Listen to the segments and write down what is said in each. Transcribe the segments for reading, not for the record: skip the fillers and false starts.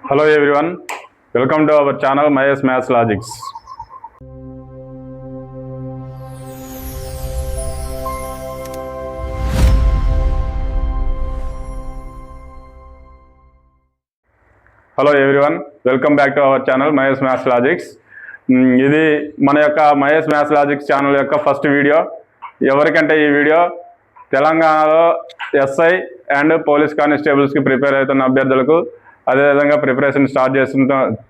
Hello everyone, welcome to our channel Mahesh Maths Logics. Hello everyone, welcome back to our channel Mahesh Maths Logics. ఇది మన యొక్క Mahesh maths logics channel యొక్క first video. ఎవరికంటే ఈ video తెలంగాణలో SI and police కానిస్టేబుల్స్కి prepare అవుతున్న అభ్యర్థులకు, అదేవిధంగా ప్రిపరేషన్ స్టార్ట్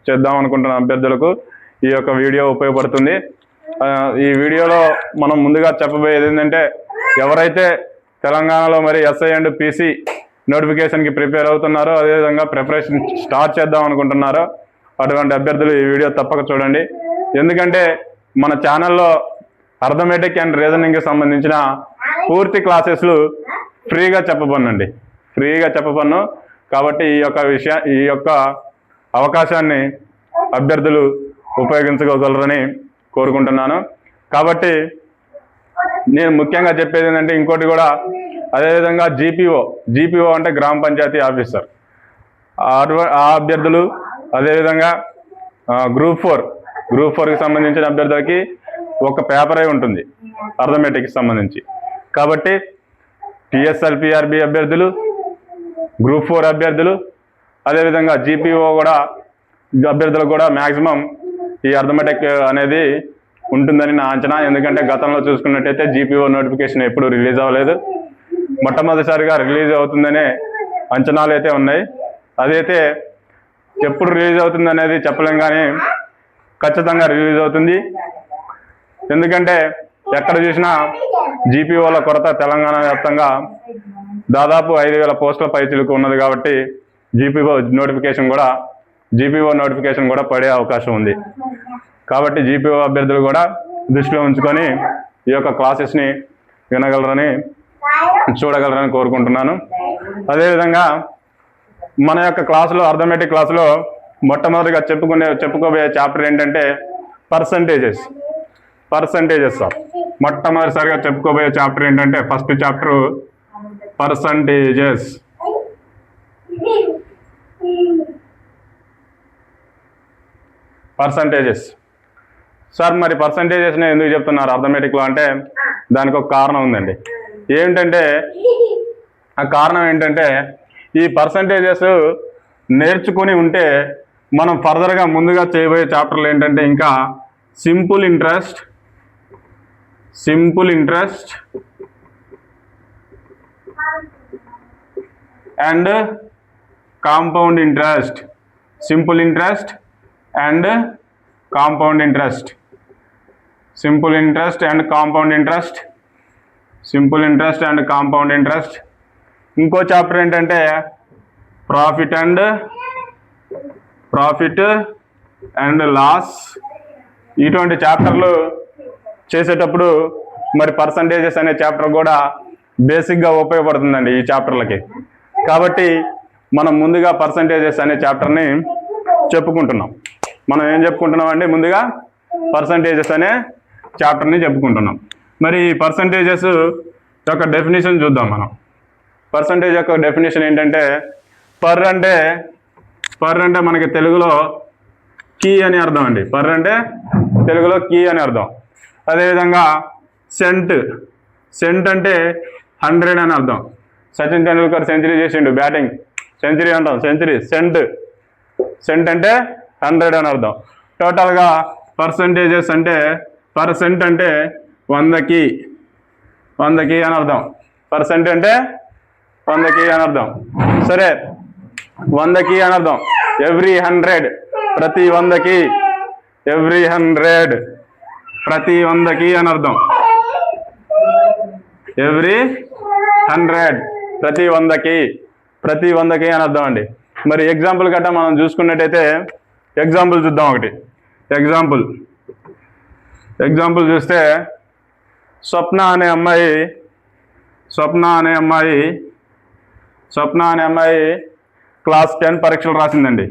చేద్దాం అనుకుంటున్న అభ్యర్థులకు ఈ యొక్క వీడియో ఉపయోగపడుతుంది. ఈ వీడియోలో మనం ముందుగా చెప్పబోయేది ఏంటంటే, ఎవరైతే తెలంగాణలో మరి ఎస్ఐ అండ్ పీసీ నోటిఫికేషన్కి ప్రిపేర్ అవుతున్నారో, అదేవిధంగా ప్రిపరేషన్ స్టార్ట్ చేద్దాం అనుకుంటున్నారో అటువంటి అభ్యర్థులు ఈ వీడియో తప్పక చూడండి. ఎందుకంటే మన ఛానల్లో అర్థమెటిక్ అండ్ రీజనింగ్కి సంబంధించిన పూర్తి క్లాసెస్లు ఫ్రీగా చెప్పబడను. కాబట్టి ఈ యొక్క అవకాశాన్ని అభ్యర్థులు ఉపయోగించుకోగలరని కోరుకుంటున్నాను. కాబట్టి నేను ముఖ్యంగా చెప్పేది ఏంటంటే, ఇంకోటి కూడా, అదేవిధంగా జీపీఓ అంటే గ్రామ పంచాయతీ ఆఫీసర్, ఆ అభ్యర్థులు, అదేవిధంగా గ్రూప్ ఫోర్కి సంబంధించిన అభ్యర్థులకి ఒక పేపరే ఉంటుంది అర్థమెటిక్కి సంబంధించి. కాబట్టి టీఎస్ఎల్పిఆర్బి అభ్యర్థులు, గ్రూప్ 4 అభ్యర్థులు, అదేవిధంగా జీపీఓ కూడా అభ్యర్థులకు కూడా మ్యాక్సిమం ఈ అర్థమెటిక్ అనేది ఉంటుందని నా అంచనా. ఎందుకంటే గతంలో చూసుకున్నట్టయితే జీపీఓ నోటిఫికేషన్ ఎప్పుడు రిలీజ్ అవ్వలేదు. మొట్టమొదటిసారిగా రిలీజ్ అవుతుందనే అంచనాలు అయితే ఉన్నాయి. అదైతే ఎప్పుడు రిలీజ్ అవుతుంది అనేది చెప్పలేం, కానీ ఖచ్చితంగా రిలీజ్ అవుతుంది. ఎందుకంటే ఎక్కడ చూసినా జీపీఓల కొరత తెలంగాణ వ్యాప్తంగా దాదాపు 5,000 పోస్టుల పైచిలుకు ఉన్నది. కాబట్టి జీపీఓ నోటిఫికేషన్ కూడా పడే అవకాశం ఉంది. కాబట్టి జీపీఓ అభ్యర్థులు కూడా దృష్టిలో ఉంచుకొని ఈ యొక్క క్లాసెస్ని చూడగలరని కోరుకుంటున్నాను. అదేవిధంగా మన యొక్క క్లాసులో, అర్థమెటిక్ క్లాసులో మొట్టమొదటిగా చెప్పుకోబోయే చాప్టర్ ఏంటంటే పర్సంటేజెస్. మొట్టమొదటిసారిగా చెప్పుకోబోయే చాప్టర్ ఏంటంటే, ఫస్ట్ చాప్టర్ పర్సంటేజెస్. సార్, మరి పర్సంటేజెస్ని ఎందుకు చెప్తున్నారు అర్థమెటిక్లో అంటే, దానికి ఒక కారణం ఉందండి. ఏంటంటే, ఆ కారణం ఏంటంటే, ఈ పర్సంటేజెస్ నేర్చుకొని ఉంటే మనం ఫర్దర్గా ముందుగా చేయబోయే చాప్టర్లు ఏంటంటే, ఇంకా simple interest and compound interest. Simple interest and compound interest. ఇంకో చాప్టర్ ఏంటంటే ప్రాఫిట్ అండ్ లాస్. ఇటువంటి చాప్టర్లు చేసేటప్పుడు మరి పర్సంటేజెస్ అనే చాప్టర్ కూడా బేసిక్గా ఉపయోగపడుతుందండి ఈ చాప్టర్లకి. కాబట్టి మనం ముందుగా పర్సంటేజెస్ అనే చాప్టర్ని చెప్పుకుంటున్నాం. మనం ఏం చెప్పుకుంటున్నాం అండి? ముందుగా పర్సంటేజెస్ అనే చాప్టర్ని చెప్పుకుంటున్నాం. మరి ఈ పర్సంటేజెస్ యొక్క డెఫినేషన్ చూద్దాం మనం. పర్సంటేజ్ యొక్క డెఫినేషన్ ఏంటంటే, పర్ అంటే మనకి తెలుగులో కీ అని అర్థం అండి. పర్ అంటే తెలుగులో కీ అని అర్థం. అదేవిధంగా సెంట్ అంటే 100 అని అర్థం. సచిన్ టెండూల్కర్ సెంచరీ చేసిండు, బ్యాటింగ్ సెంచరీ అంటాం. సెంట్ అంటే 100 అని అర్థం. టోటల్గా పర్సంటేజెస్ అంటే, పర్సెంట్ అంటే 100కి అని అర్థం. పర్సెంట్ అంటే 100కి అని అర్థం. సరే, 100కి అని అర్థం. ఎవ్రీ 100, ప్రతి 100కి. ఎవ్రీ 100, ప్రతి 100కి అని అర్థం. ఎవ్రీ 100, ప్రతి 100కి అని అర్థం అండి. మరి ఎగ్జాంపుల్ గట్టా మనం చూసుకున్నట్టయితే, ఎగ్జాంపుల్ చూద్దాం. ఒకటి ఎగ్జాంపుల్ చూస్తే, స్వప్న అనే అమ్మాయి క్లాస్ 10 పరీక్షలు రాసిందండి.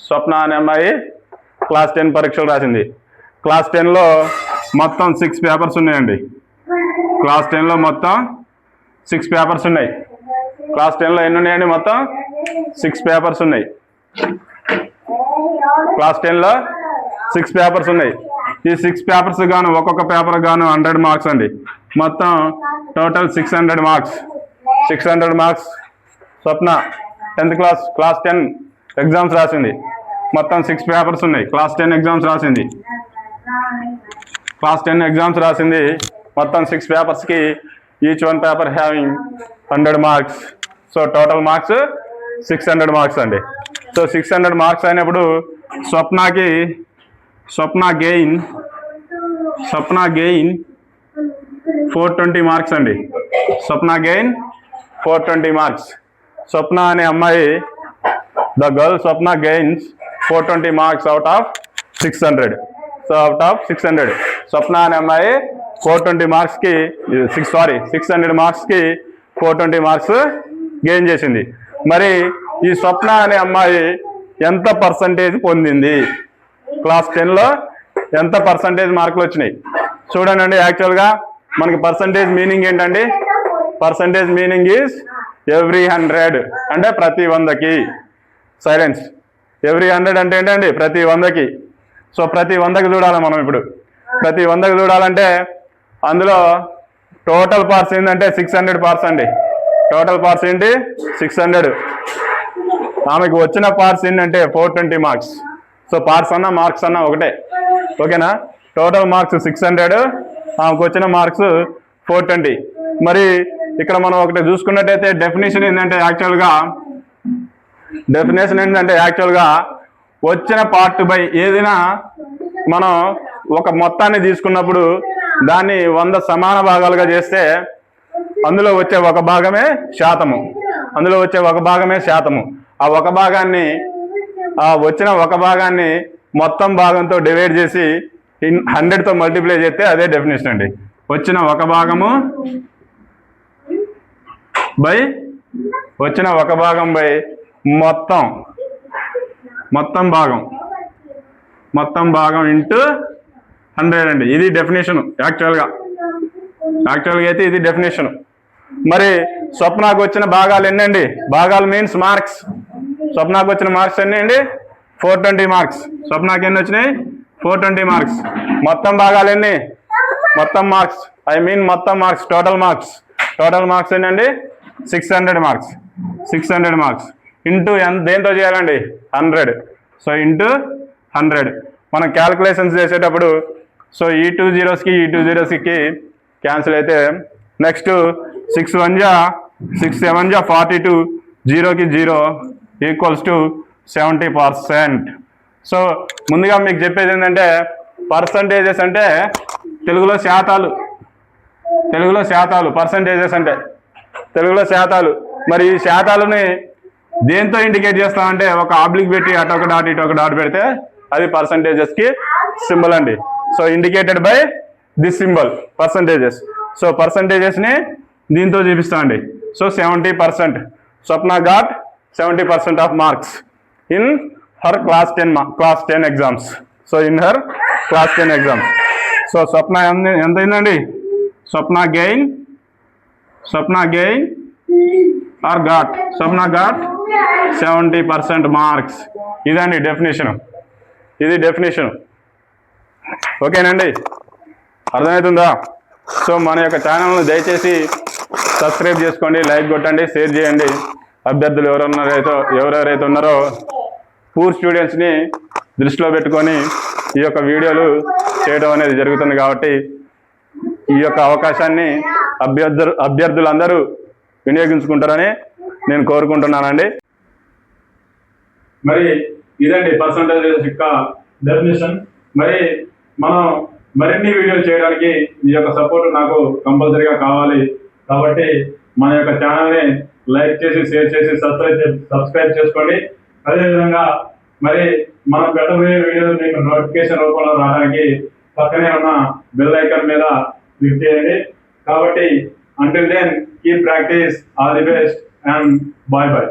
స్వప్న అనే అమ్మాయి క్లాస్ 10 పరీక్షలు రాసింది. క్లాస్ 10లో మొత్తం 6 పేపర్స్ ఉన్నాయండి. క్లాస్ 10లో మొత్తం 6 పేపర్స్ ఉన్నాయి. క్లాస్ 10లో ఎన్ని ఉన్నాయండి? మొత్తం 6 పేపర్స్ ఉన్నాయి. క్లాస్ 10లో 6 పేపర్స్ ఉన్నాయి. ఈ 6 పేపర్స్ గాను ఒక్కొక్క పేపర్ గాను 100 మార్క్స్ అండి. మొత్తం total 600 marks. 600 marks. Swapna 10th class 10 exams రాసింది. మొత్తం 6 పేపర్స్ ఉన్నాయి. క్లాస్ 10 ఎగ్జామ్స్ రాసింది. క్లాస్ 10 ఎగ్జామ్స్ రాసింది. మొత్తం 6 పేపర్స్కి each one paper having 100 marks. So total marks 600 marks అండి. సో 600 మార్క్స్ అయినప్పుడు స్వప్న గెయిన్ 420 మార్క్స్ అండి. స్వప్న గెయిన్ 420 మార్క్స్. స్వప్న అనే అమ్మాయి, the girl Swapna gains 420 marks out of 600. So out of 600 స్వప్న అనే అమ్మాయి 420 మార్క్స్కి 600 మార్క్స్కి 420 మార్క్స్ గెయిన్ చేసింది. మరి ఈ స్వప్న అనే అమ్మాయి ఎంత పర్సంటేజ్ పొందింది? క్లాస్ 10లో ఎంత పర్సంటేజ్ మార్కులు వచ్చినాయి చూడండి. యాక్చువల్గా మనకి పర్సంటేజ్ మీనింగ్ ఏంటండి? పర్సంటేజ్ మీనింగ్ ఈజ్ ఎవ్రీ 100 అంటే ప్రతి 100కి. సైలెన్స్. ఎవ్రీ 100 అంటే ఏంటండి? ప్రతి 100కి. సో ప్రతి 100కి చూడాలి మనం. ఇప్పుడు ప్రతి 100కి చూడాలంటే అందులో టోటల్ పార్ట్స్ ఏంటంటే 600 పార్ట్స్ అండి. టోటల్ పార్ట్స్ ఏంటి? 600. ఆమెకు వచ్చిన పార్ట్స్ ఏంటంటే 420 మార్క్స్. సో పార్ట్స్ అన్నా మార్క్స్ అన్నా ఒకటే. ఓకేనా? టోటల్ మార్క్స్ 600, ఆమెకు వచ్చిన మార్క్స్ 420. మరి ఇక్కడ మనం ఒకటి చూసుకున్నట్టయితే డెఫినేషన్ ఏంటంటే యాక్చువల్గా వచ్చిన పార్ట్ బై ఏదైనా మనం ఒక మొత్తాన్ని తీసుకున్నప్పుడు దాన్ని 100 సమాన భాగాలుగా చేస్తే అందులో వచ్చే ఒక భాగమే శాతము. ఆ వచ్చిన ఒక భాగాన్ని మొత్తం భాగంతో డివైడ్ చేసి 100తో మల్టిప్లై చేస్తే అదే డెఫినేషన్ అండి. వచ్చిన ఒక భాగం బై మొత్తం భాగం ఇంటూ 100 అండి. ఇది డెఫినేషన్ యాక్చువల్గా అయితే ఇది డెఫినేషన్. మరి స్వప్నకు వచ్చిన భాగాలు ఎన్నండి? భాగాలు మీన్స్ మార్క్స్. స్వప్నకు వచ్చిన మార్క్స్ ఎన్ని అండి? 420 మార్క్స్. స్వప్నకి ఎన్ని వచ్చినాయి? 420 మార్క్స్. మొత్తం భాగాలు ఎన్ని? మొత్తం మార్క్స్ మొత్తం మార్క్స్ టోటల్ మార్క్స్ ఏంటండి? 600 మార్క్స్. 600 మార్క్స్ ఇంటూ దేంతో చేయాలండి? 100. సో ఇంటూ 100 మనం క్యాల్కులేషన్స్ చేసేటప్పుడు సో ఈ 2 zeros క్యాన్సిల్ అయితే నెక్స్ట్ 6 1 6 7 42, 0కి 0 ఈక్వల్స్ టు 70%. సో ముందుగా మీకు చెప్పేది ఏంటంటే పర్సంటేజెస్ అంటే తెలుగులో శాతాలు. పర్సంటేజెస్ అంటే తెలుగులో శాతాలు. మరి ఈ శాతాలని దేంతో ఇండికేట్ చేస్తామంటే ఒక ఆబ్లిక్ పెట్టి అటు ఒక డాట్ పెడితే అది పర్సంటేజెస్కి సింబల్ అండి. So indicated by this symbol percentages. So పర్సంటేజెస్ని దీంతో చూపిస్తామండి. So 70%. Swapna got 70% of marks in her class 10 exams. So in her class 10 exams. So Swapna ఎంత అయిందండి? Swapna gain or got 70% marks. ఇదండి డెఫినేషన్. ఇది డెఫినేషన్. ఓకేనండి, అర్థమవుతుందా? సో మన యొక్క ఛానల్ను దయచేసి సబ్స్క్రైబ్ చేసుకోండి, లైక్ కొట్టండి, షేర్ చేయండి. అభ్యర్థులు ఎవరెవరైతే ఉన్నారో పూర్ స్టూడెంట్స్ని దృష్టిలో పెట్టుకొని ఈ యొక్క వీడియోలు చేయడం అనేది జరుగుతుంది. కాబట్టి ఈ యొక్క అవకాశాన్ని అభ్యర్థులందరూ వినియోగించుకుంటారని నేను కోరుకుంటున్నానండి. మరి ఇదండి పర్సంటేజెస్ యొక్క డెఫినేషన్. మరి మనం మరిన్ని వీడియోలు చేయడానికి మీ యొక్క సపోర్ట్ నాకు కంపల్సరీగా కావాలి. కాబట్టి మన యొక్క ఛానల్ని లైక్ చేసి, షేర్ చేసి, సబ్స్క్రైబ్ చేసుకోండి. అదేవిధంగా మరి మనం పెట్టబోయే వీడియోలు మీకు నోటిఫికేషన్ రూపంలో రావడానికి పక్కనే ఉన్న బెల్ ఐకాన్ మీద క్లిక్ చేయండి. కాబట్టి until then, keep practice. All the best and bye bye.